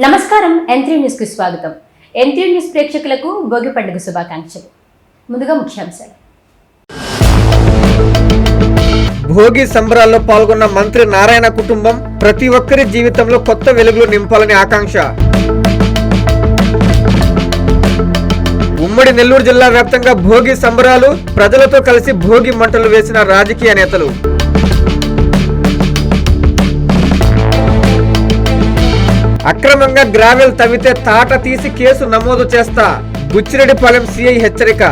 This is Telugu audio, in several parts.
నమస్కారం N3 న్యూస్ కు స్వాగతం. N3 న్యూస్ ప్రేక్షకులకు భోగి పండుగ శుభాకాంక్షలు. ముందుగా ముఖ్యాంశాలు. భోగి సంబరాల్లో పాల్గొన్న మంత్రి నారాయణ కుటుంబం ప్రతి ఒక్కరి జీవితంలో కొత్త వెలుగులు నింపాలని ఆకాంక్ష. ఉమ్మడి నెల్లూరు జిల్లా వ్యాప్తంగా భోగి సంబరాలు, ప్రజలతో కలిసి భోగి మంటలు వేసిన రాజకీయ నేతలు. అక్రమంగా గ్రావెల్ తవ్వితే తాట తీసి కేసు నమోదు చేస్తా, బుచ్చిరెడ్డిపాలెం సిఐ హెచ్చరిక.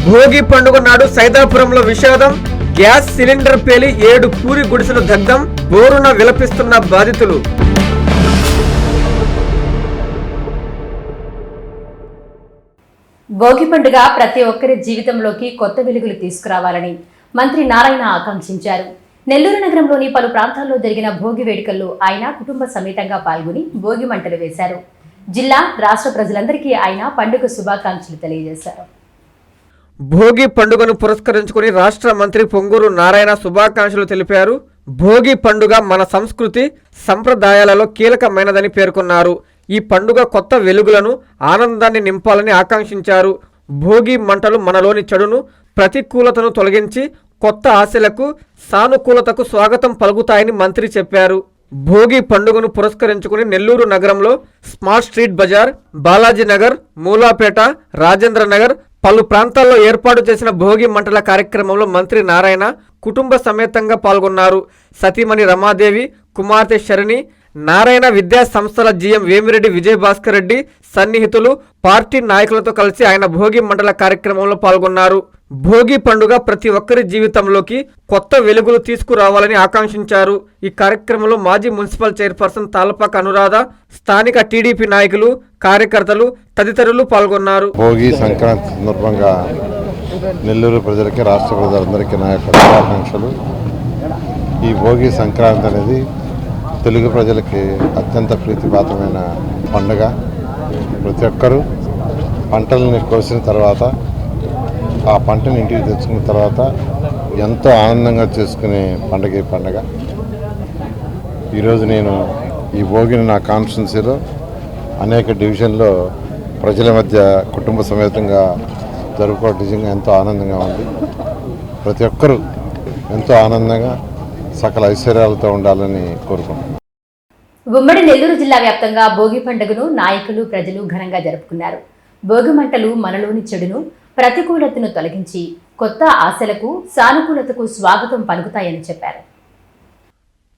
భోగి పండుగ నాడు సైదాపురంలో విషాదం, గ్యాస్ సిలిండర్ పేలి 7 పూరి గుడిసెలు దగ్ధం, బోరున విలపిస్తున్న బాధితులు. భోగి పండుగ ప్రతి ఒక్కరి జీవితంలోకి కొత్త వెలుగులు తీసుకురావాలని మంత్రి నారాయణ ఆకాంక్షించారు. నెల్లూరు నగరంలోని పలు ప్రాంతాల్లో జరిగిన భోగి వేడుకల్లో ఆయన కుటుంబ సమేతంగా పాల్గొని భోగి మంటలు వేశారు. జిల్లా, రాష్ట్ర ప్రజలందరికీ ఆయన పండుగ శుభాకాంక్షలు తెలియజేశారు. భోగి పండుగను పురస్కరించుకుని రాష్ట్ర మంత్రి పొంగూరు నారాయణ శుభాకాంక్షలు తెలిపారు. భోగి పండుగ మన సంస్కృతి సంప్రదాయాలలో కీలకమైనదని పేర్కొన్నారు. ఈ పండుగ కొత్త వెలుగులను, ఆనందాన్ని నింపాలని ఆకాంక్షించారు. భోగి మంటలు మనలోని చెడును, ప్రతికూలతను తొలగించి కొత్త ఆశలకు, సానుకూలతకు స్వాగతం పలుకుతాయని మంత్రి చెప్పారు. భోగి పండుగను పురస్కరించుకుని నెల్లూరు నగరంలో స్మార్ట్ స్ట్రీట్ బజార్, బాలాజీ నగర్, మూలాపేట, రాజేంద్ర నగర్ పలు ప్రాంతాల్లో ఏర్పాటు చేసిన భోగి మంటల కార్యక్రమంలో మంత్రి నారాయణ కుటుంబ సమేతంగా పాల్గొన్నారు. సతీమణి రమాదేవి, కుమార్తె శరణి, నారాయణ విద్యా సంస్థల జీఎం వేమిరెడ్డి విజయభాస్కర్ రెడ్డి సన్నిహితులు, పార్టీ నాయకులతో కలిసి ఆయన భోగి మంటల కార్యక్రమంలో పాల్గొన్నారు. భోగి పండుగ ప్రతి ఒక్కరి జీవితంలోకి కొత్త వెలుగులు తీసుకురావాలని ఆకాంక్షించారు. ఈ కార్యక్రమంలో మాజీ మున్సిపల్ చైర్పర్సన్ తాళపాక అనురాధ, స్థానిక టీడీపీ నాయకులు, కార్యకర్తలు తదితరులు పాల్గొన్నారు. భోగి సంక్రాంతి సందర్భంగా నెల్లూరు ప్రజలకి, రాష్ట్ర ప్రజలందరికీ నా యొక్క శుభాకాంక్షలు. ఈ భోగి సంక్రాంతి అనేది తెలుగు ప్రజలకి అత్యంత ప్రీతిపాత్రమైన పండుగ. ప్రతి ఒక్కరూ పంటలని కోసిన తర్వాత, ఆ పంటని ఇంటికి తెచ్చుకున్న తర్వాత ఎంతో ఆనందంగా చేసుకునే పండుగ ఈ పండుగ. ఈరోజు నేను ఈ భోగిని నా కాన్స్టిట్యున్సీలో అనేక డివిజన్లో ప్రజల మధ్య కుటుంబ సమేతంగా జరుపుకోవడం నిజంగా ఎంతో ఆనందంగా ఉంది. ప్రతి ఒక్కరూ ఎంతో ఆనందంగా సకల ఐశ్వర్యాలతో ఉండాలని కోరుకుంటున్నాను. ఉమ్మడి నెల్లూరు జిల్లా వ్యాప్తంగా భోగి పండుగను నాయకులు, ప్రజలు ఘనంగా జరుపుకున్నారు. భోగి మంటలు మనలోని చెడును, ప్రతికూలతను తొలగించి కొత్త ఆశలకు, సానుకూలతకు స్వాగతం పలుకుతాయని చెప్పారు.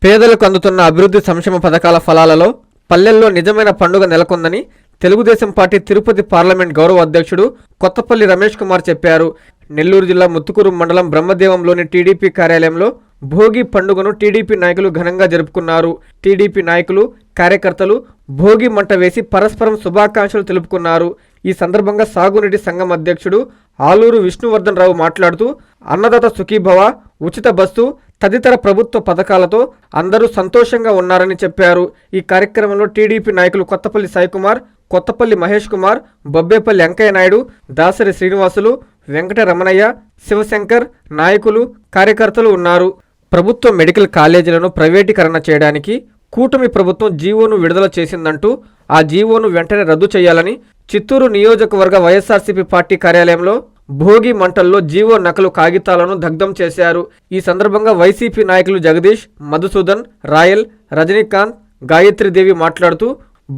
పేదలకు అందుతున్న అభివృద్ధి సంక్షేమ పథకాల ఫలాలలో పల్లెల్లో నిజమైన పండుగ నెలకొందని తెలుగుదేశం పార్టీ తిరుపతి పార్లమెంట్ గౌరవ అధ్యక్షుడు కొత్తపల్లి రమేష్ కుమార్ చెప్పారు. నెల్లూరు జిల్లా ముత్తుకూరు మండలం బ్రహ్మదేవంలోని టీడీపీ కార్యాలయంలో భోగి పండుగను టీడీపీ నాయకులు ఘనంగా జరుపుకున్నారు. టీడీపీ నాయకులు, కార్యకర్తలు భోగి మంట వేసి పరస్పరం శుభాకాంక్షలు తెలుపుకున్నారు. ఈ సందర్భంగా సాగునీటి సంఘం అధ్యక్షుడు ఆలూరు విష్ణువర్ధన్ రావు మాట్లాడుతూ అన్నదాత సుఖీభవ, ఉచిత బస్సు తదితర ప్రభుత్వ పథకాలతో అందరూ సంతోషంగా ఉన్నారని చెప్పారు. ఈ కార్యక్రమంలో టీడీపీ నాయకులు కొత్తపల్లి సాయికుమార్, కొత్తపల్లి మహేష్ కుమార్, బొబ్బేపల్లి వెంకయ్య నాయుడు, దాసరి శ్రీనివాసులు, వెంకట రమణయ్య, శివశంకర్, నాయకులు, కార్యకర్తలు ఉన్నారు. ప్రభుత్వ మెడికల్ కాలేజీలను ప్రైవేటీకరణ చేయడానికి కూటమి ప్రభుత్వం జీవోను విడుదల చేసిందంటూ ఆ జీవోను వెంటనే రద్దు చేయాలని చిత్తూరు నియోజకవర్గ వైఎస్ఆర్సీపీ పార్టీ కార్యాలయంలో భోగి మంటల్లో జీవో నకలు కాగితాలను దగ్ధం చేశారు. ఈ సందర్భంగా వైసీపీ నాయకులు జగదీష్, మధుసూదన్, రాయల్, రజనీకాంత్, గాయత్రీదేవి మాట్లాడుతూ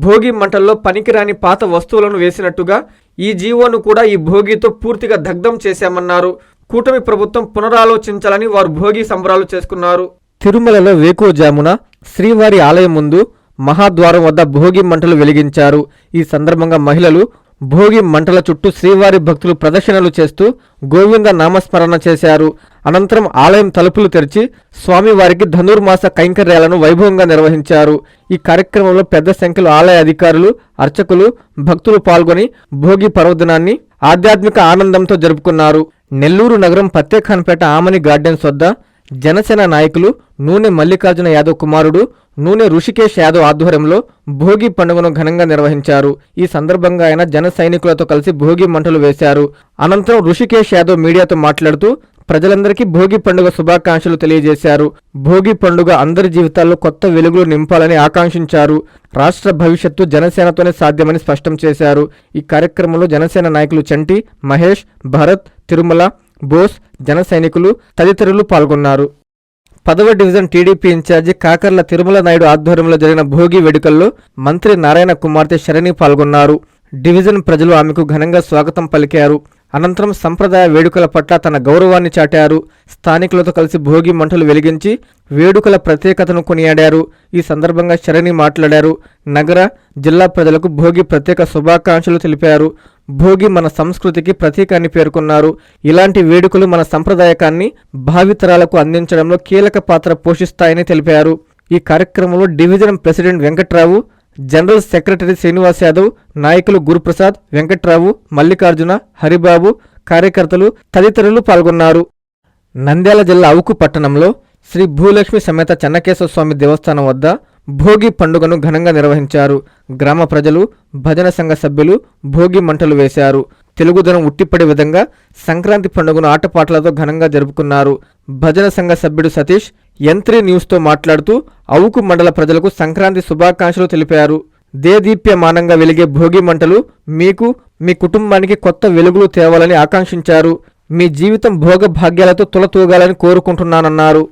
భోగి మంటల్లో పనికిరాని పాత వస్తువులను వేసినట్టుగా ఈ జీవోను కూడా ఈ భోగితో పూర్తిగా దగ్ధం చేశామన్నారు. కూటమి ప్రభుత్వం పునరాలోచించాలని వారు భోగి సంబరాలు చేసుకున్నారు. తిరుమలలో వేకువజామున శ్రీవారి ఆలయం ముందు మహాద్వారం వద్ద భోగి మంటలు వెలిగించారు. ఈ సందర్భంగా మహిళలు భోగి మంటల చుట్టూ శ్రీవారి భక్తులు ప్రదక్షిణలు చేస్తూ గోవింద నామస్మరణ చేశారు. అనంతరం ఆలయం తలుపులు తెరిచి స్వామివారికి ధనుర్మాస కైంకర్యాలను వైభవంగా నిర్వహించారు. ఈ కార్యక్రమంలో పెద్ద సంఖ్యలో ఆలయ అధికారులు, అర్చకులు, భక్తులు పాల్గొని భోగి పర్వదినాన్ని ఆధ్యాత్మిక ఆనందంతో జరుపుకున్నారు. నెల్లూరు నగరం పత్తేఖాన్పేట ఆమని గార్డెన్స్ వద్ద జనసేన నాయకులు నూనె మల్లికార్జున యాదవ్ కుమారుడు నూనె ఋషికేశ్ యాదవ్ ఆధ్వర్యంలో భోగి పండుగను ఘనంగా నిర్వహించారు. ఈ సందర్భంగా ఆయన జన సైనికులతో కలిసి భోగి మంటలు వేశారు. అనంతరం ఋషికేశ్ యాదవ్ మీడియాతో మాట్లాడుతూ ప్రజలందరికీ భోగి పండుగ శుభాకాంక్షలు తెలియజేశారు. భోగి పండుగ అందరి జీవితాల్లో కొత్త వెలుగులు నింపాలని ఆకాంక్షించారు. రాష్ట్ర భవిష్యత్తు జనసేనతోనే సాధ్యమని స్పష్టం చేశారు. ఈ కార్యక్రమంలో జనసేన నాయకులు చంటి, మహేష్, భరత్, తిరుమల, బోస్, జన సైనికులు తదితరులు పాల్గొన్నారు. 10వ డివిజన్ టీడీపీ ఇన్ఛార్జి కాకర్ల తిరుమల నాయుడు ఆధ్వర్యంలో జరిగిన భోగి వేడుకల్లో మంత్రి నారాయణ కుమార్తె శరణి పాల్గొన్నారు. డివిజన్ ప్రజలు ఆమెకు ఘనంగా స్వాగతం పలికారు. అనంతరం సంప్రదాయ వేడుకల పట్ల తన గౌరవాన్ని చాటారు. స్థానికులతో కలిసి భోగి మంటలు వెలిగించి వేడుకల ప్రత్యేకతను కొనియాడారు. ఈ సందర్భంగా శరణి మాట్లాడారు. నగర, జిల్లా ప్రజలకు భోగి ప్రత్యేక శుభాకాంక్షలు తెలిపారు. భోగి మన సంస్కృతికి ప్రతీక అని పేర్కొన్నారు. ఇలాంటి వేడుకలు మన సంప్రదాయకాన్ని భావితరాలకు అందించడంలో కీలక పాత్ర పోషిస్తాయని తెలిపారు. ఈ కార్యక్రమంలో division president Venkatrao, general secretary Srinivas Yadav, నాయకులు గురుప్రసాద్, వెంకట్రావు, మల్లికార్జున, హరిబాబు, కార్యకర్తలు తదితరులు పాల్గొన్నారు. నంద్యాల జిల్లా అవుకు పట్టణంలో శ్రీ భూలక్ష్మి సమేత చెన్నకేశ్వర స్వామి దేవస్థానం వద్ద భోగి పండుగను ఘనంగా నిర్వహించారు. గ్రామ ప్రజలు, భజన సంఘ సభ్యులు భోగి మంటలు వేశారు. తెలుగుదనం ఉట్టిపడే విధంగా సంక్రాంతి పండుగను ఆటపాటలతో ఘనంగా జరుపుకున్నారు. భజన సంఘ సభ్యుడు సతీష్ యంత్రి న్యూస్తో మాట్లాడుతూ అవుకు మండల ప్రజలకు సంక్రాంతి శుభాకాంక్షలు తెలిపారు. దేదీప్యమానంగా వెలిగే భోగి మంటలు మీకు, మీ కుటుంబానికి కొత్త వెలుగులు తేవాలని ఆకాంక్షించారు. మీ జీవితం భోగ భాగ్యాలతో తులతూగాలని కోరుకుంటున్నానన్నారు.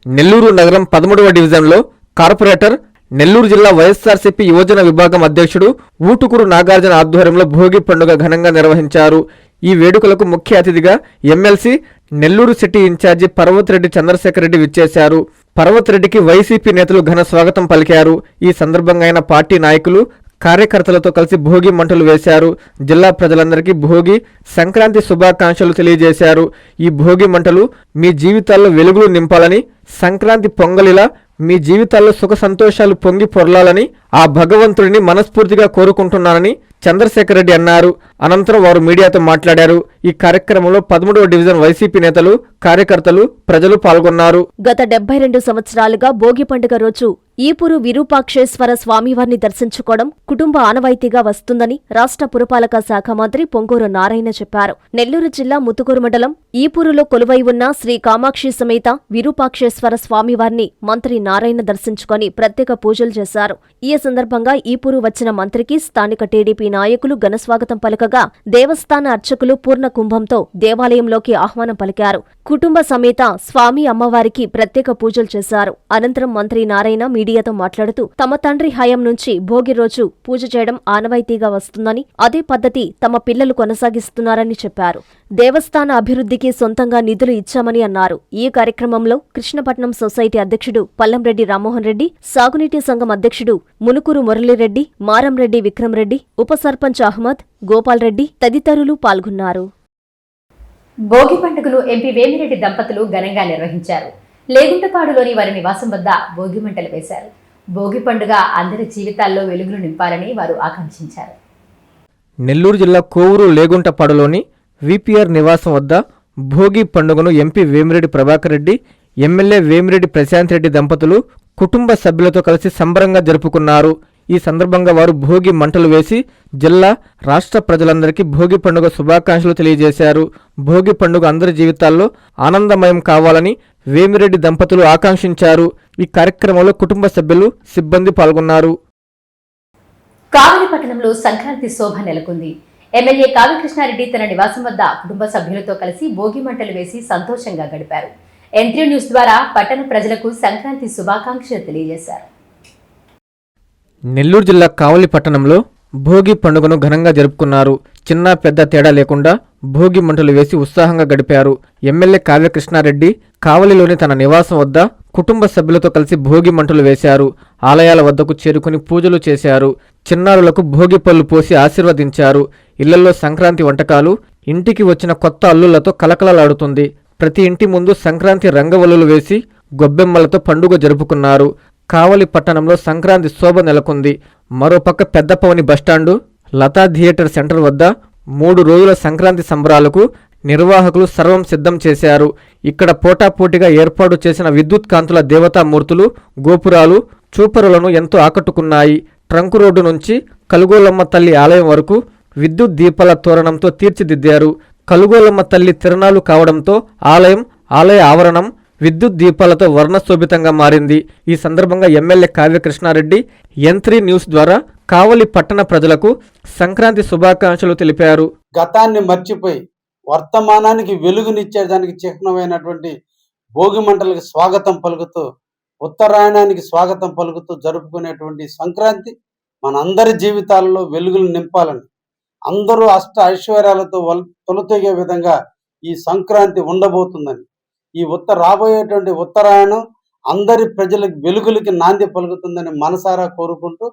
నెల్లూరు నగరం 13వ డివిజన్లో కార్పొరేటర్, నెల్లూరు జిల్లా వైఎస్ఆర్సీపీ యువజన విభాగం అధ్యక్షుడు ఊటుకూరు నాగార్జున ఆధ్వర్యంలో భోగి పండుగ ఘనంగా నిర్వహించారు. ఈ వేడుకలకు ముఖ్య అతిథిగా MLC, Nellore city incharge Parvathireddy Chandrasekhar Reddy విచ్చేశారు. పర్వతిరెడ్డికి వైసీపీ నేతలు ఘన స్వాగతం పలికారు. ఈ సందర్భంగా ఆయన పార్టీ నాయకులు, కార్యకర్తలతో కలిసి భోగి మంటలు వేశారు. జిల్లా ప్రజలందరికీ భోగి, సంక్రాంతి శుభాకాంక్షలు తెలియజేశారు. ఈ భోగి మంటలు మీ జీవితాల్లో వెలుగులు నింపాలని, సంక్రాంతి పొంగలిలా మీ జీవితాల్లో సుఖ సంతోషాలు పొంగి పొర్లాలని ఆ భగవంతుడిని మనస్ఫూర్తిగా కోరుకుంటున్నానని చంద్రశేఖర్ రెడ్డి అన్నారు. అనంతరం వారు మీడియాతో మాట్లాడారు. ఈ కార్యక్రమంలో 13వ డివిజన్ వైసీపీ నేతలు, కార్యకర్తలు, ప్రజలు పాల్గొన్నారు. గత 72 సంవత్సరాలుగా భోగి పండుగ రోజు ఈపూరు విరూపాక్షేశ్వర స్వామివారిని దర్శించుకోవడం కుటుంబ ఆనవాయితీగా వస్తుందని రాష్ట్ర పురపాలక శాఖ మంత్రి పొంగూరు నారాయణ చెప్పారు. నెల్లూరు జిల్లా ముతుకూరు మండలం ఈపూరులో కొలువై ఉన్న శ్రీ కామాక్షి సమేత విరూపాక్షేశ్వర స్వామివారిని మంత్రి నారాయణ దర్శించుకొని ప్రత్యేక పూజలు చేశారు. ఈ సందర్భంగా ఈపూరు వచ్చిన మంత్రికి స్థానిక టీడీపీ నాయకులు ఘనస్వాగతం పలకగా దేవస్థాన అర్చకులు పూర్ణ కుంభంతో దేవాలయంలోకి ఆహ్వానం పలికారు. కుటుంబ సమేత స్వామి అమ్మవారికి ప్రత్యేక పూజలు చేశారు. అనంతరం మంత్రి నారాయణ మీడియాతో మాట్లాడుతూ తమ తండ్రి హయాం నుంచి భోగి రోజు పూజ చేయడం ఆనవాయితీగా వస్తుందని, అదే పద్ధతి తమ పిల్లలు కొనసాగిస్తున్నారని చెప్పారు. దేవస్థాన అభివృద్ధికి సొంతంగా నిధులు ఇచ్చామని అన్నారు. ఈ కార్యక్రమంలో కృష్ణపట్నం సొసైటీ అధ్యక్షుడు పల్లంరెడ్డి రామ్మోహన్ రెడ్డి, సాగునీటి సంఘం అధ్యక్షుడు మునుకూరు మురళీరెడ్డి, మారంరెడ్డి విక్రమ్ రెడ్డి, ఉప సర్పంచ్ అహ్మద్, గోపాల్ రెడ్డి తదితరులు పాల్గొన్నారు. భోగి పండుగను ఎంపీ వేమిరెడ్డి దంపతులు ఘనంగా నిర్వహించారు. లేగుంటపాడులోని వారి నివాసం వద్ద భోగి మంటలు వేశారు. భోగి పండుగ అందరి జీవితాల్లో వెలుగులు నింపాలని వారు ఆకాంక్షించారు. నెల్లూరు జిల్లా కోవూరు లేగుంటపాడులోని విపిఆర్ నివాసం వద్ద భోగి పండుగను ఎంపీ వేమిరెడ్డి ప్రభాకర్ రెడ్డి, ఎమ్మెల్యే వేమిరెడ్డి ప్రశాంత్ రెడ్డి దంపతులు కుటుంబ సభ్యులతో కలిసి సంబరంగా జరుపుకున్నారు. ఈ సందర్భంగా వారు భోగి మంటలు వేసి జిల్లా, రాష్ట్ర ప్రజలందరికీ భోగి పండుగ శుభాకాంక్షలు తెలియజేశారు. భోగి పండుగ అందరి జీవితాల్లో ఆనందమయం కావాలని వేమిరెడ్డి దంపతులు ఆకాంక్షించారు. ఈ కార్యక్రమంలో కుటుంబ సభ్యులు, సిబ్బంది పాల్గొన్నారు. కావలి పట్టణంలో సంక్రాంతి శోభ నెలకొంది. ఎమ్మెల్యే కావ్యకృష్ణారెడ్డి తన నివాసం వద్ద కుటుంబ సభ్యులతో కలిసి భోగి మంటలు వేసి సంతోషంగా గడిపారు. ఎంట్రీ న్యూస్ ద్వారా పట్టణ ప్రజలకు సంక్రాంతి శుభాకాంక్షలు తెలియజేశారు. నెల్లూరు జిల్లా కావలి పట్టణంలో భోగి పండుగను ఘనంగా జరుపుకున్నారు. చిన్న పెద్ద తేడా లేకుండా భోగి మంటలు వేసి ఉత్సాహంగా గడిపారు. ఎమ్మెల్యే కావ్యకృష్ణారెడ్డి కావలిలోని తన నివాసం వద్ద కుటుంబ సభ్యులతో కలిసి భోగి మంటలు వేశారు. ఆలయాల వద్దకు చేరుకుని పూజలు చేశారు. చిన్నారులకు భోగి పళ్ళు పోసి ఆశీర్వదించారు. ఇళ్లలో సంక్రాంతి వంటకాలు, ఇంటికి వచ్చిన కొత్త అల్లులతో కలకలలాడుతుంది. ప్రతి ఇంటి ముందు సంక్రాంతి రంగవల్లులు వేసి గొబ్బెమ్మలతో పండుగ జరుపుకున్నారు. కావలి పట్టణంలో సంక్రాంతి శోభ నెలకొంది. మరోపక్క పెద్దపవని బస్టాండు, లతా థియేటర్ సెంటర్ వద్ద 3 రోజుల సంక్రాంతి సంబరాలకు నిర్వాహకులు సర్వం సిద్ధం చేశారు. ఇక్కడ పోటాపోటీగా ఏర్పాటు చేసిన విద్యుత్ కాంతుల దేవతామూర్తులు, గోపురాలు, చూపరులను ఎంతో ఆకట్టుకున్నాయి. ట్రంక్ రోడ్డు నుంచి కలుగోలమ్మ తల్లి ఆలయం వరకు విద్యుత్ దీపాల తోరణంతో తీర్చిదిద్దారు. కలుగోలమ్మ తల్లి తిరణాలు కావడంతో ఆలయ ఆవరణం విద్యుత్ దీపాలతో వర్ణశోభితంగా మారింది. ఈ సందర్భంగా MLA Kavya Krishna Reddy N3 news ద్వారా కావలి పట్టణ ప్రజలకు సంక్రాంతి శుభాకాంక్షలు తెలిపారు. గతాన్ని మర్చిపోయి వర్తమానానికి వెలుగునిచ్చేదానికి చిహ్నమైనటువంటి భోగి మంటలకు స్వాగతం పలుకుతూ, ఉత్తరాయణానికి స్వాగతం పలుకుతూ జరుపుకునేటువంటి సంక్రాంతి మనందరి జీవితాలలో వెలుగులు నింపాలని, అందరూ అష్ట ఐశ్వర్యాలతో తొలతొగే విధంగా ఈ సంక్రాంతి ఉండబోతుందని, ఈ రాబోయేటువంటి ఉత్తరాయణం అందరి ప్రజలకు వెలుగులకి నాంది పలుకుతుందని మనసారా కోరుకుంటూ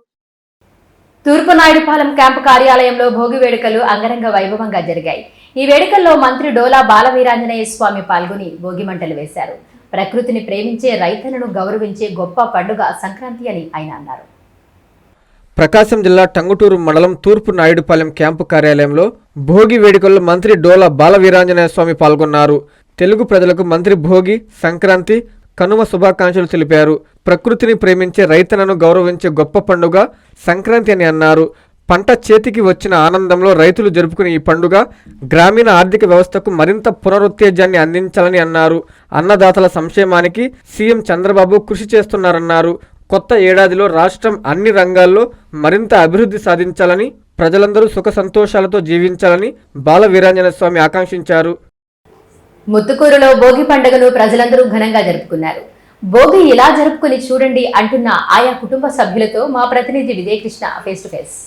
తూర్పు నాయుడుపాలెం క్యాంపు కార్యాలయంలో భోగి వేడుకలు అంగరంగ వైభవంగా జరిగాయి. ఈ వేడుకల్లో మంత్రి డోలా బాలవీరాంజనేయ స్వామి పాల్గొని భోగి మంటలు వేశారు. ప్రకృతిని ప్రేమించే రైతులను గౌరవించే గొప్ప పండుగ సంక్రాంతి అని ఆయన అన్నారు. ప్రకాశం జిల్లా టంగుటూరు మండలం తూర్పు నాయుడుపాలెం క్యాంపు కార్యాలయంలో భోగి వేడుకల్లో మంత్రి డోలా బాలవీరాంజనేయ స్వామి పాల్గొన్నారు. తెలుగు ప్రజలకు మంత్రి భోగి, సంక్రాంతి, కనుమ శుభాకాంక్షలు తెలిపారు. ప్రకృతిని ప్రేమించే రైతులను గౌరవించే గొప్ప పండుగ సంక్రాంతి అని అన్నారు. పంట చేతికి వచ్చిన ఆనందంలో రైతులు జరుపుకునే ఈ పండుగ గ్రామీణ ఆర్థిక వ్యవస్థకు మరింత పునరుత్తేజాన్ని అందించాలని అన్నారు. అన్నదాతల సంక్షేమానికి సీఎం చంద్రబాబు కృషి చేస్తున్నారన్నారు. కొత్త ఏడాదిలో రాష్ట్రం అన్ని రంగాల్లో మరింత అభివృద్ధి సాధించాలని, ప్రజలందరూ సుఖ సంతోషాలతో జీవించాలని బాలవీరాంజనేయ స్వామి ఆకాంక్షించారు. ముత్తుకూరులో భోగి పండుగను ప్రజలందరూ ఘనంగా జరుపుకున్నారు. భోగి ఇలా జరుపుకుని చూడండి అంటున్న ఆయా కుటుంబ సభ్యులతో మా ప్రతినిధి విజయకృష్ణ ఫేస్ టు ఫేస్.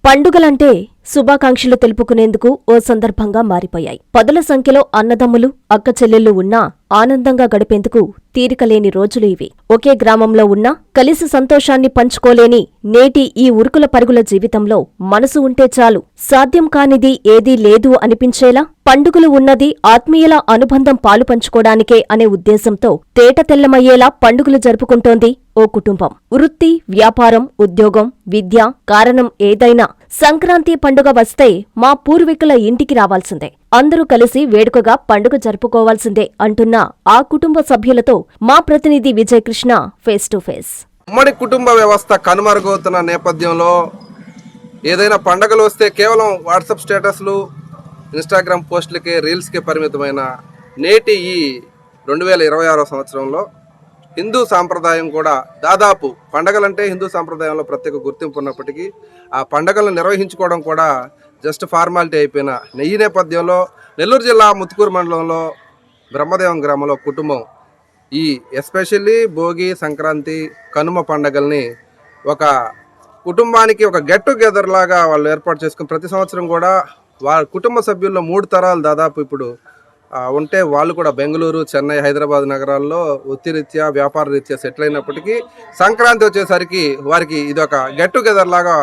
పండుగలంటే శుభాకాంక్షలు తెలుపుకునేందుకు ఓ సందర్భంగా మారిపోయాయి. పదుల సంఖ్యలో అన్నదమ్ములు, అక్క చెల్లెళ్లు ఉన్నా ఆనందంగా గడిపేందుకు తీరికలేని రోజులు ఇవి. ఒకే గ్రామంలో ఉన్నా కలిసి సంతోషాన్ని పంచుకోలేని నేటి ఈ ఉరుకుల పరుగుల జీవితంలో మనసు ఉంటే చాలు, సాధ్యం కానిది ఏదీ లేదు అనిపించేలా పండుగలు ఉన్నది ఆత్మీయుల అనుబంధం పాలు పంచుకోవడానికే అనే ఉద్దేశంతో తేట తెల్లమయ్యేలా పండుగలు జరుపుకుంటోంది ఓ కుటుంబం. వృత్తి, వ్యాపారం, ఉద్యోగం, విద్య కారణం ఏదైనా సంక్రాంతి పండుగ వస్తే మా పూర్వీకుల ఇంటికి రావాల్సిందే, అందరూ కలిసి వేడుకగా పండుగ జరుపుకోవాల్సిందే అంటున్న ఆ కుటుంబ సభ్యులతో మా ప్రతినిధి విజయకృష్ణ ఫేస్ టు ఫేస్. ఉమ్మడి కుటుంబ వ్యవస్థ కనుమరుగవుతున్న నేపథ్యంలో ఏదైనా పండుగలు వస్తే కేవలం వాట్సాప్ స్టేటస్లు, ఇన్స్టాగ్రామ్ పోస్టులకే, రీల్స్కే పరిమితమైన నేటి ఈ 2026 సంవత్సరంలో హిందూ సాంప్రదాయం కూడా దాదాపు పండగలంటే హిందూ సాంప్రదాయంలో ప్రత్యేక గుర్తింపు ఉన్నప్పటికీ ఆ పండగలను నిర్వహించుకోవడం కూడా జస్ట్ ఫార్మాలిటీ అయిపోయిన ఈ నేపథ్యంలో నెల్లూరు జిల్లా ముత్తుకూరు మండలంలో బ్రహ్మదేవం గ్రామంలో కుటుంబం ఈ ఎస్పెషల్లీ భోగి, సంక్రాంతి, కనుమ పండగల్ని ఒక కుటుంబానికి ఒక గెట్ టుగెదర్ లాగా వాళ్ళు ఏర్పాటు చేసుకుని ప్రతి సంవత్సరం కూడా వాళ్ళ కుటుంబ సభ్యుల్లో 3 తరాలు దాదాపు ఇప్పుడు ఉంటే వాళ్ళు కూడా బెంగళూరు, చెన్నై, హైదరాబాద్ నగరాల్లో వృత్తిరీత్యా, వ్యాపార రీత్యా సెటిల్ అయినప్పటికీ సంక్రాంతి వచ్చేసరికి వారికి ఇది ఒక గెట్ టుగెదర్ లాగా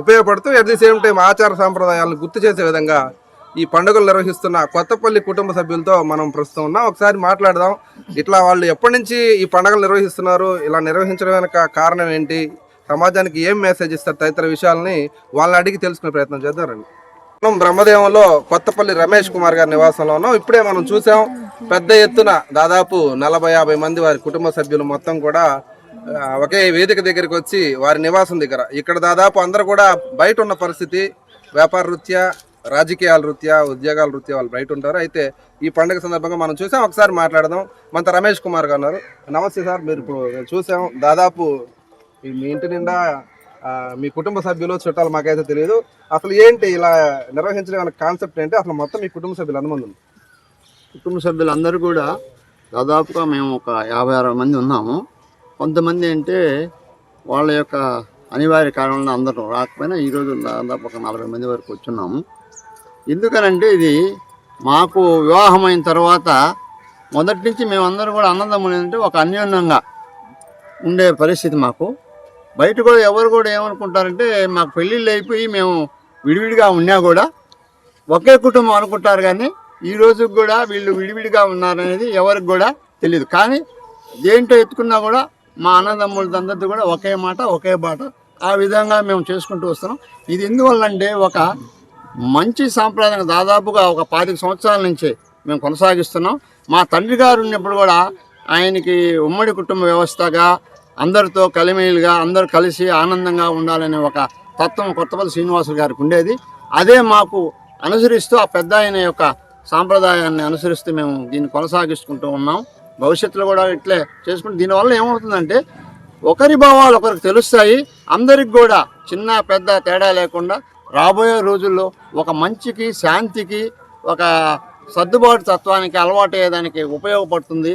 ఉపయోగపడుతూ ఎట్ ది సేమ్ టైం ఆచార సాంప్రదాయాలను గుర్తు చేసే విధంగా ఈ పండుగలు నిర్వహిస్తున్న కొత్తపల్లి కుటుంబ సభ్యులతో మనం ప్రస్తుతం ఉన్నాం. ఒకసారి మాట్లాడదాం. ఇట్లా వాళ్ళు ఎప్పటి నుంచి ఈ పండుగలు నిర్వహిస్తున్నారు, ఇలా నిర్వహించడం వెనక కారణం ఏంటి, సమాజానికి ఏం మెసేజ్ ఇస్తారు తదితర విషయాలని వాళ్ళని అడిగి తెలుసుకునే ప్రయత్నం చేద్దారండి. మనం బ్రహ్మదేవంలో కొత్తపల్లి రమేష్ కుమార్ గారి నివాసంలో ఉన్నాం. ఇప్పుడే మనం చూసాం పెద్ద ఎత్తున దాదాపు 40-50 మంది వారి కుటుంబ సభ్యులు మొత్తం కూడా ఒకే వేదిక దగ్గరికి వచ్చి వారి నివాసం దగ్గర ఇక్కడ దాదాపు అందరూ కూడా బయట ఉన్న పరిస్థితి, వ్యాపార రీత్యా, రాజకీయాల రీత్యా, ఉద్యోగాల రీత్యా వాళ్ళు బయట ఉంటారు. అయితే ఈ పండుగ సందర్భంగా మనం చూసాం. ఒకసారి మాట్లాడదాం. మనతో రమేష్ కుమార్ గారు ఉన్నారు. నమస్తే సార్. మీరు ఇప్పుడు చూసాం దాదాపు మీ ఇంటి నిండా మీ కుటుంబ సభ్యులు, చుట్టాలు మాకైతే తెలియదు. అసలు ఏంటి ఇలా నిర్వహించడం కాన్సెప్ట్ ఏంటి, అసలు మొత్తం మీ కుటుంబ సభ్యులు ఎంతమంది ఉన్నారు? కుటుంబ సభ్యులందరూ కూడా దాదాపుగా మేము ఒక 50-60 మంది ఉన్నాము. కొంతమంది అంటే వాళ్ళ యొక్క అనివార్య కారణాలను అందరూ రాకపోయినా ఈరోజు దాదాపు ఒక 40 మంది వరకు వచ్చున్నాము. ఎందుకనంటే ఇది మాకు వివాహమైన తర్వాత మొదటి నుంచి మేమందరం కూడా అన్నదమ్ములు ఏంటంటే ఒక అన్యోన్యంగా ఉండే పరిస్థితి మాకు. బయట కూడా ఎవరు కూడా ఏమనుకుంటారంటే మాకు పెళ్ళిళ్ళు అయిపోయి మేము విడివిడిగా ఉన్నా కూడా ఒకే కుటుంబం అనుకుంటారు, కానీ ఈ రోజుకి కూడా వీళ్ళు విడివిడిగా ఉన్నారనేది ఎవరికి కూడా తెలియదు. కానీ దేంట్లో ఎత్తుకున్నా కూడా మా అన్నదమ్ములందరితో కూడా ఒకే మాట, ఒకే బాట, ఆ విధంగా మేము చేసుకుంటూ వస్తున్నాం. ఇది ఎందువల్లంటే ఒక మంచి సాంప్రదాయం దాదాపుగా ఒక 25 సంవత్సరాల నుంచి మేము కొనసాగిస్తున్నాం. మా తండ్రి గారు ఉన్నప్పుడు కూడా ఆయనకి ఉమ్మడి కుటుంబ వ్యవస్థగా అందరితో కలిమేలుగా అందరూ కలిసి ఆనందంగా ఉండాలనే ఒక తత్వం కొత్తపల్లి శ్రీనివాసులు గారికి ఉండేది. అదే మాకు అనుసరిస్తూ ఆ పెద్ద ఆయన యొక్క సాంప్రదాయాన్ని అనుసరిస్తూ మేము దీన్ని కొనసాగిస్తుంటూ ఉన్నాం. భవిష్యత్తులో కూడా ఇట్లే చేసుకుంటే దీనివల్ల ఏమవుతుందంటే ఒకరి భావాలు ఒకరికి తెలుస్తాయి. అందరికి కూడా చిన్న పెద్ద తేడా లేకుండా రాబోయే రోజుల్లో ఒక మంచికి, శాంతికి, ఒక సర్దుబాటు తత్వానికి అలవాటయ్యేదానికి ఉపయోగపడుతుంది.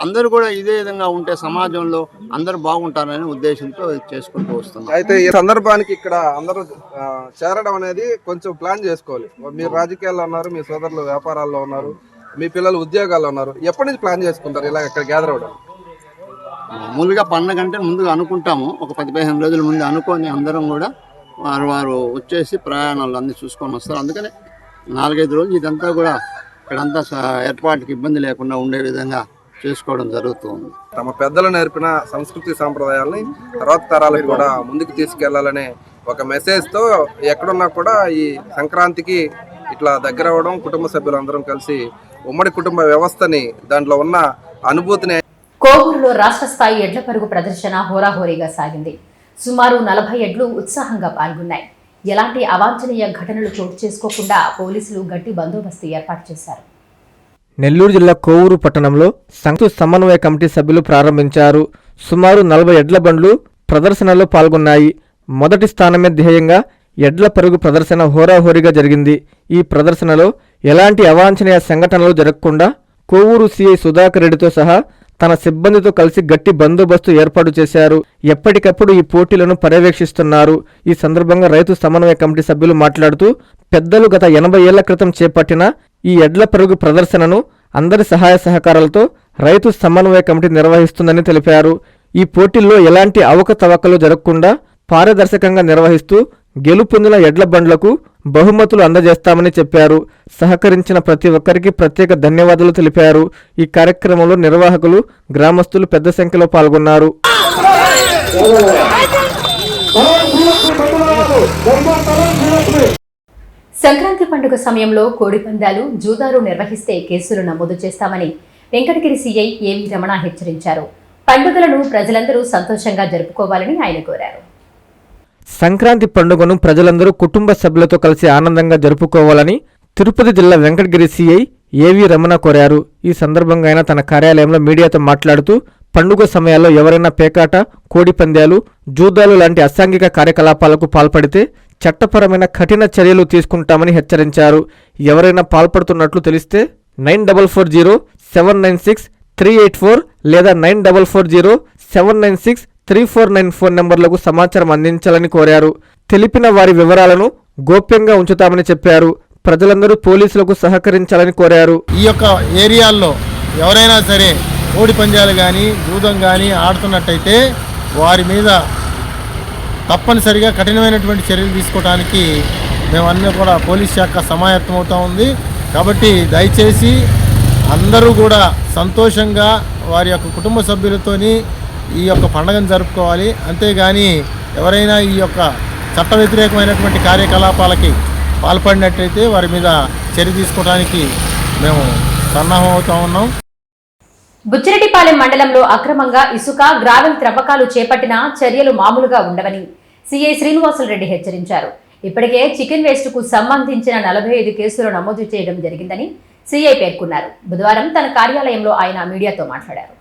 అందరూ కూడా ఇదే విధంగా ఉంటే సమాజంలో అందరూ బాగుంటారనే ఉద్దేశంతో చేసుకుంటూ వస్తున్నాం. అయితే ఈ సందర్భానికి ఇక్కడ అందరూ చేరడం అనేది కొంచెం ప్లాన్ చేసుకోవాలి. మీరు రాజకీయాల్లో ఉన్నారు, మీ సోదరులు వ్యాపారాల్లో ఉన్నారు, మీ పిల్లలు ఉద్యోగాల్లో ఉన్నారు. ఎప్పటి నుంచి ప్లాన్ చేసుకుంటారు ఇలా ఇక్కడ గ్యాదర్ అవ్వడం? మామూలుగా పండగ అంటే ముందుగా అనుకుంటాము, ఒక 10-15 రోజుల ముందు అనుకొని అందరం కూడా వారు వచ్చేసి ప్రయాణాలు అన్నీ చూసుకొని వస్తారు. అందుకని 4-5 రోజులు ఇదంతా కూడా ఇక్కడంతా ఏర్పాటుకి ఇబ్బంది లేకుండా ఉండే విధంగా చేసుకోవడం జరుగుతుంది. తమ పెద్దలు నేర్పిన సంస్కృతి సాంప్రదాయాల్ని తర్వాత తరాలకు కూడా ముందుకు తీసుకెళ్లాలనే ఒక మెసేజ్తో ఎక్కడున్నా కూడా ఈ సంక్రాంతికి ఇట్లా దగ్గర అవ్వడం, కుటుంబ సభ్యులందరం కలిసి ఉమ్మడి కుటుంబ వ్యవస్థని, దాంట్లో ఉన్న అనుభూతిని. కోవూరులో రాష్ట్ర స్థాయి ఎడ్ల పరుగు ప్రదర్శన హోరాహోరీగా సాగింది. సుమారు 40 ఎడ్లు ఉత్సాహంగా పాల్గొన్నాయి. ఎలాంటి అవాంఛనీయ ఘటనలు చోటు చేసుకోకుండా పోలీసులు గట్టి బందోబస్తు ఏర్పాటు చేశారు. నెల్లూరు జిల్లా కోవూరు పట్టణంలో సంఘ సమన్వయ కమిటీ సభ్యులు ప్రారంభించారు. సుమారు 40 ఎడ్ల బండ్లు ప్రదర్శనలో పాల్గొన్నాయి. మొదటి స్థానమే ధ్యేయంగా ఎడ్ల పరుగు ప్రదర్శన హోరాహోరీగా జరిగింది. ఈ ప్రదర్శనలో ఎలాంటి అవాంఛనీయ సంఘటనలు జరగకుండా కోవూరు సిఐ సుధాకర్ రెడ్డితో సహా తన సిబ్బందితో కలిసి గట్టి బందోబస్తు ఏర్పాటు చేశారు. ఎప్పటికప్పుడు ఈ పోటీలను పర్యవేక్షిస్తున్నారు. ఈ సందర్భంగా రైతు సమన్వయ కమిటీ సభ్యులు మాట్లాడుతూ పెద్దలు గత 80 ఏళ్ల క్రితం చేపట్టిన ఈ ఎడ్ల పరుగు ప్రదర్శనను అందరి సహాయ సహకారాలతో రైతు సమన్వయ కమిటీ నిర్వహిస్తుందని తెలిపారు. ఈ పోటీల్లో ఎలాంటి అవకతవకలు జరగకుండా పారదర్శకంగా నిర్వహిస్తూ గెలుపొందిన ఎడ్ల బండ్లకు బహుమతులు అందజేస్తామని చెప్పారు. సహకరించిన ప్రతి ఒక్కరికి ప్రత్యేక ధన్యవాదాలు తెలిపారు. ఈ కార్యక్రమంలో నిర్వాహకులు, గ్రామస్తులు పెద్ద సంఖ్యలో పాల్గొన్నారు. సంక్రాంతి పండుగ సమయంలో కోడి పందాలు, జూదాలు నిర్వహిస్తే కేసులు నమోదు చేస్తామని వెంకటగిరి సీఐ ఏవి రమణ హెచ్చరించారు. పండుగలను ప్రజలందరూ సంతోషంగా జరుపుకోవాలని ఆయన కోరారు. సంక్రాంతి పండుగను ప్రజలందరూ కుటుంబ సభ్యులతో కలిసి ఆనందంగా జరుపుకోవాలని తిరుపతి జిల్లా వెంకటగిరి సీఐ ఏవి రమణ కోరారు. ఈ సందర్భంగా ఆయన తన కార్యాలయంలో మీడియాతో మాట్లాడుతూ పండుగ సమయాల్లో ఎవరైనా పేకాట, కోడి పందాలు, జూదాలు లాంటి అసాంఘిక కార్యకలాపాలకు పాల్పడితే చట్టపరమైన కఠిన చర్యలు తీసుకుంటామని హెచ్చరించారు. ఎవరైనా పాల్పడుతున్నట్లు తెలిస్తే 9440796384 లేదా 9440796349 ఫోన్ నంబర్లకు సమాచారం అందించాలని కోరారు. తెలిపిన వారి వివరాలను గోప్యంగా ఉంచుతామని చెప్పారు. ప్రజలందరూ పోలీసులకు సహకరించాలని కోరారు. ఈ యొక్క ఏరియాల్లో ఎవరైనా సరే కోడి పందాలు కానీ, జూదం కానీ ఆడుతున్నట్టయితే వారి మీద తప్పనిసరిగా కఠినమైనటువంటి చర్యలు తీసుకోవడానికి మేమన్నీ కూడా పోలీస్ శాఖ సమాయత్తమవుతూ ఉంది. కాబట్టి దయచేసి అందరూ కూడా సంతోషంగా వారి యొక్క కుటుంబ సభ్యులతోని ఈ యొక్క పండుగను జరుపుకోవాలి. అంతేగాని ఎవరైనా ఈ యొక్క చట్ట వ్యతిరేకమైనటువంటి కార్యకలాపాలకి పాల్పడినట్టయితే వారి మీద చర్య తీసుకోవడానికి మేము సన్నాహం అవుతూ ఉన్నాం. బుచ్చిరెడ్డిపాలెం మండలంలో అక్రమంగా ఇసుక, గ్రావెల్ త్రవ్వకాలు చేపట్టిన చర్యలు మామూలుగా ఉండవని సీఐ శ్రీనివాసులరెడ్డి హెచ్చరించారు. ఇప్పటికే చికెన్ వేస్ట్కు సంబంధించిన 45 కేసులు నమోదు చేయడం జరిగిందని సీఐ పేర్కొన్నారు. బుధవారం తన కార్యాలయంలో ఆయన మీడియాతో మాట్లాడారు.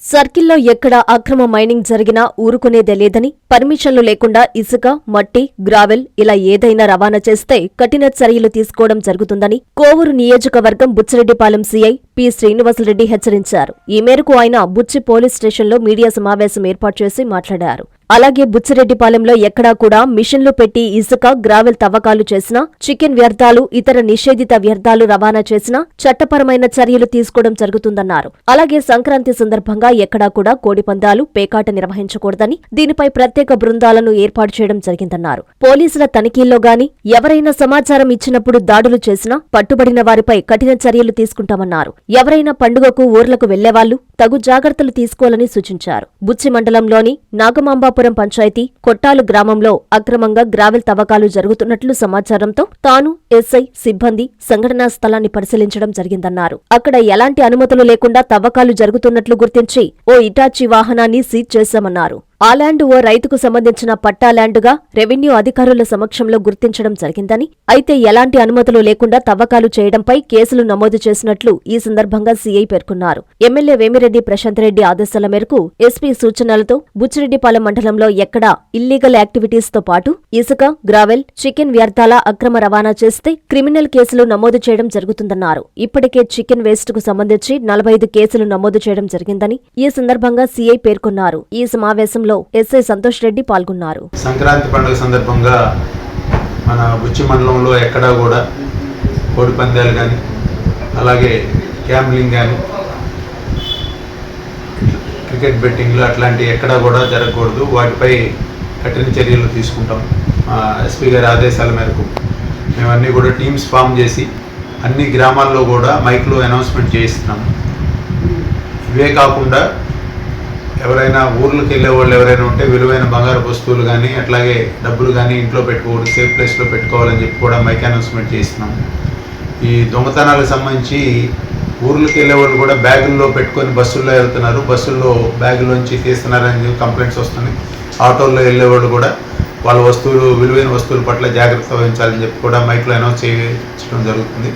సర్కిల్లో ఎక్కడ అక్రమ మైనింగ్ జరిగినా ఊరుకునేదే లేదని, పర్మిషన్లు లేకుండా ఇసుక, మట్టి, గ్రావెల్ ఇలా ఏదైనా రవాణా చేస్తే కఠిన చర్యలు తీసుకోవడం జరుగుతుందని కోవూరు నియోజకవర్గం బుచ్చిరెడ్డిపాలెం సీఐ పి శ్రీనివాసులరెడ్డి హెచ్చరించారు. ఈ మేరకు ఆయన బుచ్చి పోలీస్ స్టేషన్లో మీడియా సమావేశం ఏర్పాటు చేసి మాట్లాడారు. అలాగే బుచ్చిరెడ్డిపాలెంలో ఎక్కడా కూడా మిషన్లు పెట్టి ఇసుక, గ్రావెల్ తవ్వకాలు చేసినా, చికెన్ వ్యర్థాలు, ఇతర నిషేధిత వ్యర్థాలు రవాణా చేసినా చట్టపరమైన చర్యలు తీసుకోవడం జరుగుతుందన్నారు. అలాగే సంక్రాంతి సందర్భంగా ఎక్కడా కూడా కోడి పందాలు, పేకాట నిర్వహించకూడదని, దీనిపై ప్రత్యేక బృందాలను ఏర్పాటు చేయడం జరిగిందన్నారు. పోలీసుల తనిఖీల్లో గాని ఎవరైనా సమాచారం ఇచ్చినప్పుడు దాడులు చేసినా పట్టుబడిన వారిపై కఠిన చర్యలు తీసుకుంటామన్నారు. ఎవరైనా పండుగకు ఊర్లకు వెళ్లేవాళ్లు తగు జాగ్రత్తలు తీసుకోవాలని సూచించారు. బుచ్చి మండలంలోని నాగమాంబాపురం పంచాయతీ కొట్టాలు గ్రామంలో అక్రమంగా గ్రావెల్ తవ్వకాలు జరుగుతున్నట్లు సమాచారంతో తాను, ఎస్ఐ, సిబ్బంది సంఘటనా స్థలాన్ని పరిశీలించడం జరిగిందన్నారు. అక్కడ ఎలాంటి అనుమతులు లేకుండా తవ్వకాలు జరుగుతున్నట్లు గుర్తించి ఓ ఇటాచీ వాహనాన్ని సీజ్ చేశామన్నారు. ఆ ల్యాండ్ ఓ రైతుకు సంబంధించిన పట్టా ల్యాండుగా రెవెన్యూ అధికారుల సమక్షంలో గుర్తించడం జరిగిందని, అయితే ఎలాంటి అనుమతులు లేకుండా తవ్వకాలు చేయడంపై కేసులు నమోదు చేసినట్లు ఈ సందర్భంగా సీఐ పేర్కొన్నారు. ఎమ్మెల్యే వేమిరెడ్డి ప్రశాంత్ రెడ్డి ఆదేశాల మేరకు ఎస్పీ సూచనలతో బుచ్చిరెడ్డిపాలెం మండలంలో ఎక్కడా ఇల్లీగల్ యాక్టివిటీస్ తో పాటు ఇసుక, గ్రావెల్, చికెన్ వ్యర్థాల అక్రమ రవాణా చేస్తే క్రిమినల్ కేసులు నమోదు చేయడం జరుగుతుందన్నారు. ఇప్పటికే చికెన్ వేస్ట్ కు సంబంధించి 45 కేసులు నమోదు చేయడం జరిగిందని ఈ సందర్భంగా సీఐ పేర్కొన్నారు. ఈ సమావేశంలో ఎస్ఐ సంతోష్ రెడ్డి పాల్గొన్నారు. సంక్రాంతి పండుగ సందర్భంగా మన బుచ్చి మండలంలో ఎక్కడా కూడా కోడి పందాలు కానీ, అలాగే గ్యాంబ్లింగ్ కానీ, క్రికెట్ బెట్టింగ్లు అట్లాంటివి ఎక్కడా కూడా జరగకూడదు. వాటిపై కఠిన చర్యలు తీసుకుంటాం. ఎస్పీ గారి ఆదేశాల మేరకు మేమన్నీ కూడా టీమ్స్ ఫామ్ చేసి అన్ని గ్రామాల్లో కూడా మైక్లో అనౌన్స్మెంట్ చేయిస్తున్నాము. ఇవే కాకుండా ఎవరైనా ఊర్లకు వెళ్ళే వాళ్ళు ఎవరైనా ఉంటే విలువైన బంగారు వస్తువులు కానీ, అట్లాగే డబ్బులు కానీ ఇంట్లో పెట్టుకోకూడదు, సేఫ్ ప్లేస్లో పెట్టుకోవాలని చెప్పి కూడా మైక్ అనౌన్స్మెంట్ చేస్తున్నాము. ఈ దొంగతనాలకు సంబంధించి ఊర్లకు వెళ్ళే వాళ్ళు కూడా బ్యాగుల్లో పెట్టుకొని బస్సుల్లో వెళ్తున్నారు, బస్సుల్లో బ్యాగుల్లోంచి తీస్తున్నారని కంప్లైంట్స్ వస్తున్నాయి. ఆటోల్లో వెళ్ళేవాళ్ళు కూడా వాళ్ళ వస్తువులు, విలువైన వస్తువుల పట్ల జాగ్రత్త వహించాలని చెప్పి కూడా మైక్లో అనౌన్స్ చేయడం జరుగుతుంది.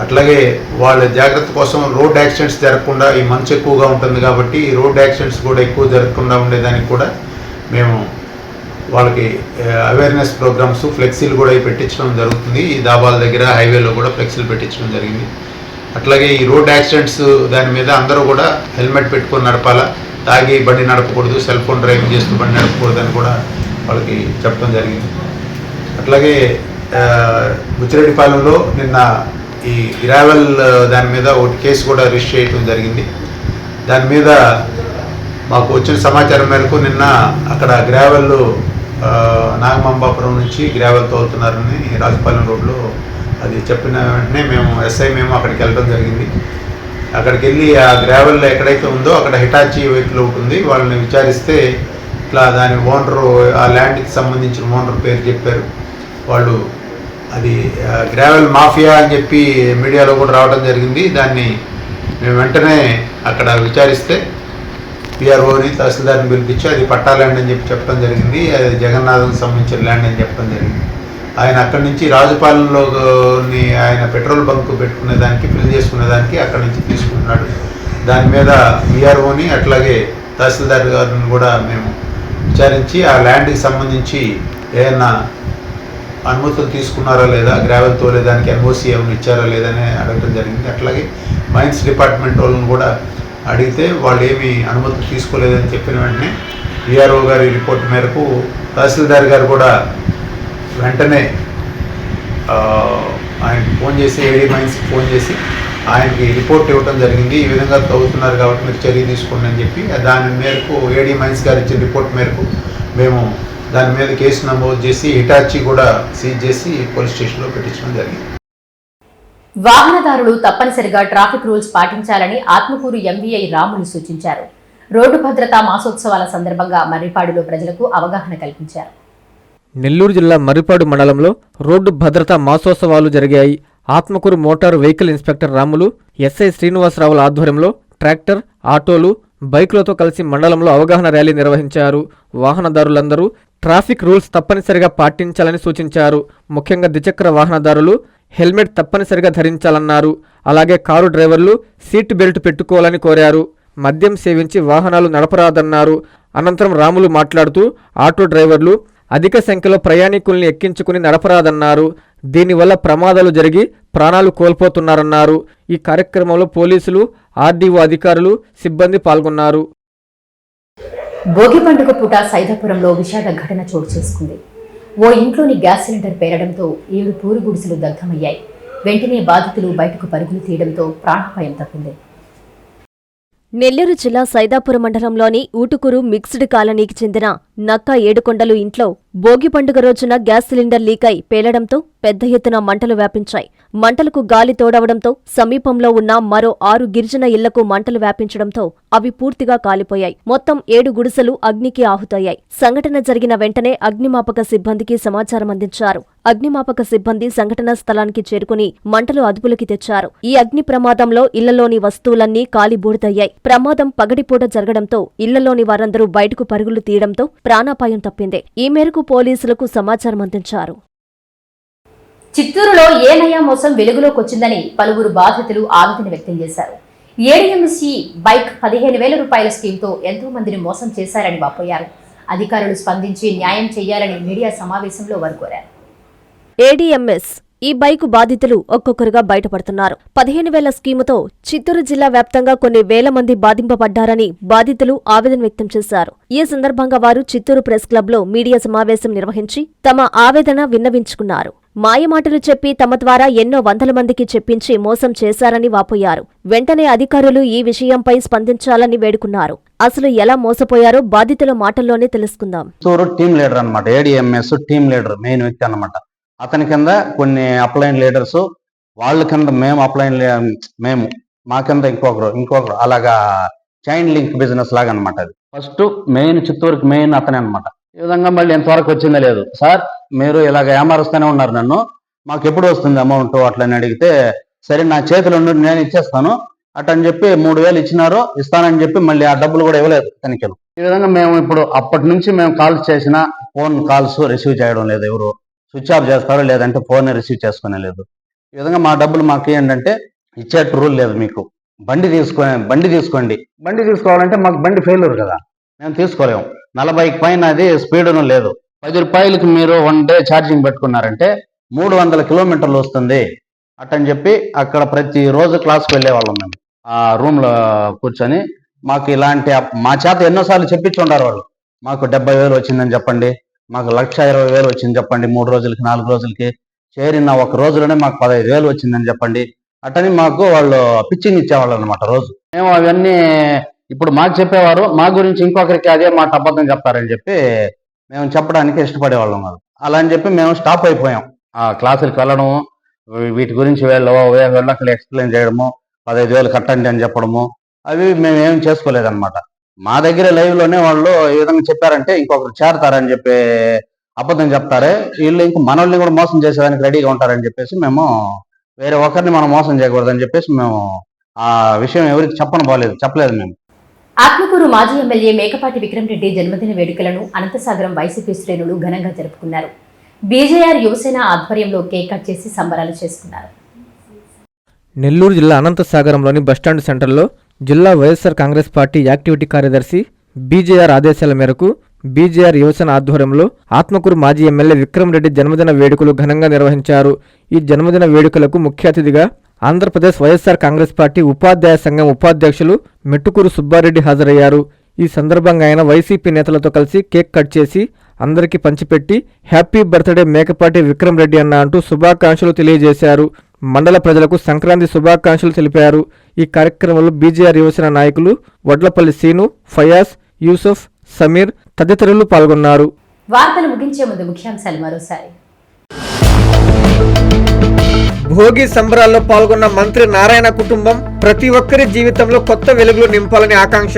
అట్లాగే వాళ్ళ జాగ్రత్త కోసం రోడ్ యాక్సిడెంట్స్ జరగకుండా, ఈ మంచు ఎక్కువగా ఉంటుంది కాబట్టి రోడ్ యాక్సిడెంట్స్ కూడా ఎక్కువ జరగకుండా ఉండేదానికి కూడా మేము వాళ్ళకి అవేర్నెస్ ప్రోగ్రామ్స్, ఫ్లెక్సీలు కూడా పెట్టించడం జరుగుతుంది. ఈ దాబాల దగ్గర హైవేలో కూడా ఫ్లెక్సీలు పెట్టించడం జరిగింది. అట్లాగే ఈ రోడ్ యాక్సిడెంట్స్ దాని మీద అందరూ కూడా హెల్మెట్ పెట్టుకొని నడపాలా, తాగి బండి నడపకూడదు, సెల్ ఫోన్ డ్రైవింగ్ చేస్తూ బండి నడపకూడదు అని కూడా వాళ్ళకి చెప్పడం జరిగింది. అట్లాగే బుచ్చిరెడ్డిపాలెంలో నిన్న ఈ గ్రావెల్ దాని మీద ఒకటి కేసు కూడా రిజిస్టర్ చేయడం జరిగింది. దాని మీద మాకు వచ్చిన సమాచారం మేరకు నిన్న అక్కడ గ్రావెల్ నాగమాంబాపురం నుంచి గ్రావెల్ తోలుతున్నారని రాజపాలెం రోడ్లో అది చెప్పిన వెంటనే మేము అక్కడికి వెళ్ళడం జరిగింది. అక్కడికి వెళ్ళి ఆ గ్రావెల్ ఎక్కడైతే ఉందో అక్కడ హిటాచీ వెహికల్ ఉంటుంది. వాళ్ళని విచారిస్తే ఇట్లా దాని ఓనరు, ఆ ల్యాండ్కి సంబంధించిన ఓనర్ పేరు చెప్పారు. వాళ్ళు అది గ్రావెల్ మాఫియా అని చెప్పి మీడియాలో కూడా రావడం జరిగింది. దాన్ని మేము వెంటనే అక్కడ విచారిస్తే పిఆర్ఓని, తహసీల్దార్ని పిలిపించి అది పట్టా ల్యాండ్ అని చెప్పి చెప్పడం జరిగింది. అది జగన్నాథ్కి సంబంధించిన ల్యాండ్ అని చెప్పడం జరిగింది. ఆయన అక్కడి నుంచి రాజుపాలెంలోని ఆయన పెట్రోల్ బంక్ పెట్టుకునేదానికి, ఫిల్ చేసుకునేదానికి అక్కడి నుంచి తీసుకుంటున్నాడు. దాని మీద పిఆర్ఓని అట్లాగే తహసీల్దార్ గారిని కూడా మేము విచారించి ఆ ల్యాండ్కి సంబంధించి ఏదైనా అనుమతులు తీసుకున్నారా లేదా, గ్రావెల్ తోలేదానికి ఎన్ఓసి ఏమైనా ఇచ్చారా లేదని అడగడం జరిగింది. అట్లాగే మైన్స్ డిపార్ట్మెంట్ వాళ్ళని కూడా అడిగితే వాళ్ళు ఏమీ అనుమతులు తీసుకోలేదని చెప్పిన వెంటనే విఆర్ఓ గారి రిపోర్ట్ మేరకు తహసీల్దార్ గారు కూడా వెంటనే ఆయనకి ఫోన్ చేసి, ఏడీ మైన్స్కి ఫోన్ చేసి ఆయనకి రిపోర్ట్ ఇవ్వడం జరిగింది. ఈ విధంగా తవ్వుతున్నారు కాబట్టి మీరు చర్య తీసుకోండి అని చెప్పి దాని మేరకు ఏడీ మైన్స్ గారు ఇచ్చిన రిపోర్ట్ మేరకు మేము దాని మీద కేసు నమోదు చేసి హిటాచీ కూడా సీజ్ చేసి పోలీస్ స్టేషన్లో పెట్టించడం జరిగింది. వాహనదారులు తప్పనిసరిగా ట్రాఫిక్ రూల్స్ పాటించాలని ఆత్మకూరు ఎంవీఐ రాములు సూచించారు. రోడ్డు భద్రతా మాసోత్సవాల సందర్భంగా మర్రిపాడులో ప్రజలకు అవగాహన కల్పించారు. నెల్లూరు జిల్లా మర్రిపాడు మండలంలో రోడ్డు భద్రతా మాసోత్సవాలు జరిగాయి. Atmakur motor vehicle inspector Ramulu, SI శ్రీనివాసరావుల ఆధ్వర్యంలో ట్రాక్టర్, ఆటోలు, బైకులతో కలిసి మండలంలో అవగాహన ర్యాలీ నిర్వహించారు. వాహనదారులందరూ ట్రాఫిక్ రూల్స్ తప్పనిసరిగా పాటించాలని సూచించారు. ముఖ్యంగా ద్విచక్ర వాహనదారులు హెల్మెట్ తప్పనిసరిగా ధరించాలన్నారు. అలాగే కారు డ్రైవర్లు సీట్ బెల్ట్ పెట్టుకోవాలని కోరారు. మద్యం సేవించి వాహనాలు నడపరాదన్నారు. అనంతరం రాములు మాట్లాడుతూ ఆటో డ్రైవర్లు అధిక సంఖ్యలో ప్రయాణికుల్ని ఎక్కించుకుని నడపరాదన్నారు. దీనివల్ల ప్రమాదాలు జరిగి ప్రాణాలు కోల్పోతున్నారన్నారు. ఈ కార్యక్రమంలో పోలీసులు, ఆర్డీఓ అధికారులు, సిబ్బంది పాల్గొన్నారు. భోగి పండుగ పూట సైదాపురంలో విషాద ఘటన చోటు చేసుకుంది. ఓ ఇంట్లోని గ్యాస్ సిలిండర్ పేరడంతో 7 పూరి గుడిసెలు దగ్ధమయ్యాయి. వెంటనే బాధితులు బయటకు పరుగులు తీయడంతో ప్రాణాపాయం తప్పింది. నెల్లూరు జిల్లా సైదాపురం మండలంలోని ఊటుకూరు మిక్స్డ్ కాలనీకి చెందిన నక్క ఏడుకొండలు ఇంట్లో భోగి పండుగ రోజున గ్యాస్ సిలిండర్ లీక్ అయి పేలడంతో పెద్ద ఎత్తున మంటలు వ్యాపించాయి. మంటలకు గాలి తోడవడంతో సమీపంలో ఉన్న మరో 6 గిరిజన ఇళ్లకు మంటలు వ్యాపించడంతో అవి పూర్తిగా కాలిపోయాయి. మొత్తం 7 గుడిసెలు అగ్నికి ఆహుతయ్యాయి. సంఘటన జరిగిన వెంటనే అగ్నిమాపక సిబ్బందికి సమాచారం అందించారు. అగ్నిమాపక సిబ్బంది సంఘటనా స్థలానికి చేరుకుని మంటలు అదుపులోకి తెచ్చారు. ఈ అగ్ని ప్రమాదంలో ఇళ్లలోని వస్తువులన్నీ కాలిబూడిదయ్యాయి. ప్రమాదం పగటిపూట జరగడంతో ఇళ్లలోని వారందరూ బయటకు పరుగులు తీయడంతో ప్రాణాపాయం తప్పింది. ఈ మేరకు పోలీసులకు సమాచారం అందించారు. చిత్తూరులో ఏ నయా మోసం వెలుగులోకి వచ్చిందని పలువురు బాధితులు ఆవేదన వ్యక్తం చేశారు. ఏడీఎంసీ బైక్ 15,000 రూపాయల స్కీమ్తో ఎంతో మందిని మోసం చేశారని వాపోయారు. అధికారులు స్పందించి న్యాయం చేయాలని మీడియా సమావేశంలో వారు కోరారు. ఏడీఎంఎస్ ఈ బైకు బాధితులు ఒక్కొక్కరుగా బయటపడుతున్నారు. 15,000 స్కీముతో చిత్తూరు జిల్లా వ్యాప్తంగా కొన్ని వేల మంది బాధింపబడ్డారని బాధితులు ఆవేదన వ్యక్తం చేశారు. ఈ సందర్భంగా వారు చిత్తూరు ప్రెస్ క్లబ్లో మీడియా సమావేశం నిర్వహించి తమ ఆవేదన విన్నవించుకున్నారు. మాయమాటలు చెప్పి తమ ద్వారా ఎన్నో వందల మందికి చెప్పించి మోసం చేశారని వాపోయారు. వెంటనే అధికారులు ఈ విషయంపై స్పందించాలని వేడుకున్నారు. అసలు ఎలా మోసపోయారో బాధితుల మాటల్లోనే తెలుసుకుందాం. టీమ్ లీడర్ అన్నమాట. ఏడీఎంఎస్ టీమ్ లీడర్ మెయిన్ వ్యక్తి అన్నమాట. అతని కింద కొన్ని అప్లైన్ లీడర్స్, వాళ్ళ కింద మేము మా కింద ఇంకొకరు అలాగా చైన్ లింక్ బిజినెస్ లాగా అనమాట. అది ఫస్ట్ మెయిన్ చిత్తూరుకి మెయిన్ అతనే అనమాట. ఈ విధంగా మళ్ళీ ఎంతవరకు వచ్చిందో లేదు. సార్ మీరు ఇలాగ ఏమారుస్తూనే ఉన్నారు నన్ను, మాకు ఎప్పుడు వస్తుంది అమౌంట్ అట్లని అడిగితే, సరే నా చేతిలో నేను ఇచ్చేస్తాను అటని చెప్పి 3,000 ఇచ్చినారు, ఇస్తానని చెప్పి మళ్ళీ ఆ డబ్బులు కూడా ఇవ్వలేదు తనిఖీలు. ఈ విధంగా మేము ఇప్పుడు అప్పటి నుంచి మేము కాల్స్ చేసిన ఫోన్ కాల్స్ రిసీవ్ చేయడం లేదు. ఎవరు స్విచ్ ఆఫ్ చేస్తారో లేదంటే ఫోన్ రిసీవ్ చేసుకునే లేదు. ఈ విధంగా మా డబ్బులు మాకు ఏంటంటే ఇచ్చేట్టు రూల్ లేదు. మీకు బండి తీసుకోండి. బండి తీసుకోవాలంటే మాకు బండి ఫెయిల్యూర్ కదా, మేము తీసుకోలేము. 40కి పైన అది స్పీడును లేదు. 10 రూపాయలకి మీరు 1 డే ఛార్జింగ్ పెట్టుకున్నారంటే 300 కిలోమీటర్లు వస్తుంది అట్టని చెప్పి అక్కడ ప్రతిరోజు క్లాస్కి వెళ్ళేవాళ్ళం మేము. ఆ రూమ్లో కూర్చొని మాకు ఇలాంటి మా చేత ఎన్నోసార్లు చెప్పించుంటారు వాళ్ళు. మాకు 70,000 వచ్చిందని చెప్పండి, మాకు 1,20,000 వచ్చింది చెప్పండి, 3 రోజులకి 4 రోజులకి చేరిన ఒక రోజులోనే మాకు 15,000 వచ్చిందని చెప్పండి అట్టని మాకు వాళ్ళు పిచ్చింగ్ ఇచ్చేవాళ్ళు అనమాట రోజు. మేము అవన్నీ ఇప్పుడు మాకు చెప్పేవారు, మా గురించి ఇంకొకరికి అదే మాట అబద్ధం చెప్తారని చెప్పి మేము చెప్పడానికి ఇష్టపడేవాళ్ళం కాదు. అలా అని చెప్పి మేము స్టాప్ అయిపోయాం. ఆ క్లాసులకు వెళ్ళడం, వీటి గురించి వీళ్ళకి ఎక్స్ప్లెయిన్ చేయడము, 15,000 కట్టండి అని చెప్పడము, అవి మేము ఏం చేసుకోలేదన్నమాట. మా దగ్గర లైవ్లోనే వాళ్ళు ఏ విధంగా చెప్పారంటే ఇంకొకరు చేరతారని చెప్పి అబద్ధం చెప్తారే, వీళ్ళు ఇంక మనల్ని కూడా మోసం చేసేదానికి రెడీగా ఉంటారని చెప్పేసి మేము వేరే ఒకరిని మనం మోసం చేయకూడదని చెప్పేసి మేము ఆ విషయం ఎవరికి చెప్పలేదు మేము. ఆత్మకూరు మాజీ ఎమ్మెల్యే మేకపాటి విక్రమరెడ్డి జన్మదిన వేడుకలను అనంతసాగరం వైసీపీ శ్రేణులు ఘనంగా జరుపుకున్నారు. బీజేఆర్ యువసేన ఆధ్వర్యంలో కేక్ కట్ చేసి సంబరాలు చేసుకున్నారు. నెల్లూరు జిల్లా అనంతసాగరంలోని బస్టాండ్ సెంటర్లో జిల్లా వైఎస్ఆర్ కాంగ్రెస్ పార్టీ యాక్టివిటీ కార్యదర్శి బీజేఆర్ ఆదేశాల మేరకు బీజేఆర్ యువసేన ఆధ్వర్యంలో ఆత్మకూరు మాజీ ఎమ్మెల్యే విక్రమరెడ్డి జన్మదిన వేడుకలు ఘనంగా నిర్వహించారు. ఈ జన్మదిన వేడుకలకు ముఖ్య అతిథిగా ఆంధ్రప్రదేశ్ వైఎస్ఆర్ కాంగ్రెస్ పార్టీ ఉపాధ్యాయ సంఘం ఉపాధ్యక్షులు మెట్టుకూరు సుబ్బారెడ్డి హాజరయ్యారు. ఈ సందర్భంగా ఆయన వైసీపీ నేతలతో కలిసి కేక్ కట్ చేసి అందరికీ పంచిపెట్టి హ్యాపీ బర్త్డే మేకపాటి విక్రమరెడ్డి అన్న అంటూ శుభాకాంక్షలు తెలియజేశారు. మండల ప్రజలకు సంక్రాంతి శుభాకాంక్షలు తెలిపారు. ఈ కార్యక్రమంలో బీజేఆర్ యువసేన నాయకులు వడ్లపల్లి సీను, ఫయాజ్, యూసుఫ్, సమీర్ తదితరులు పాల్గొన్నారు. వార్తలు ముగించే ముందు ముఖ్యాంశాలు మరోసారి. భోగి సంబరాల్లో పాల్గొన్న మంత్రి నారాయణ కుటుంబం ప్రతి ఒక్కరి జీవితంలో కొత్త వెలుగులు నింపాలని ఆకాంక్ష.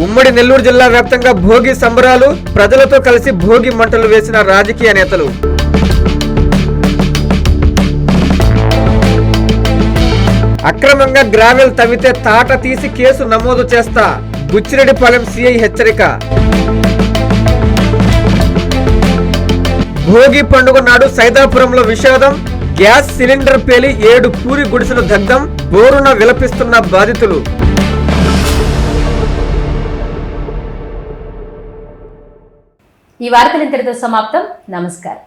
ఉమ్మడి నెల్లూరు జిల్లా వ్యాప్తంగా భోగి సంబరాలు, ప్రజలతో కలిసి భోగి మంటలు వేసిన రాజకీయ నేతలు. అక్రమంగా గ్రావెల్ తవ్వితే తాట తీసి కేసు నమోదు చేస్తా, బుచ్చిరెడ్డిపాలెం సిఐ హెచ్చరిక. భోగి పండుగ నాడు సైదాపురంలో విషాదం, గ్యాస్ సిలిండర్ పేలి 7 పూరి గుడిసెలు దగ్ధం, బోరున విలపిస్తున్న బాధితులు. ఈ వార్తలు ఇంతటితో సమాప్తం. నమస్కారం.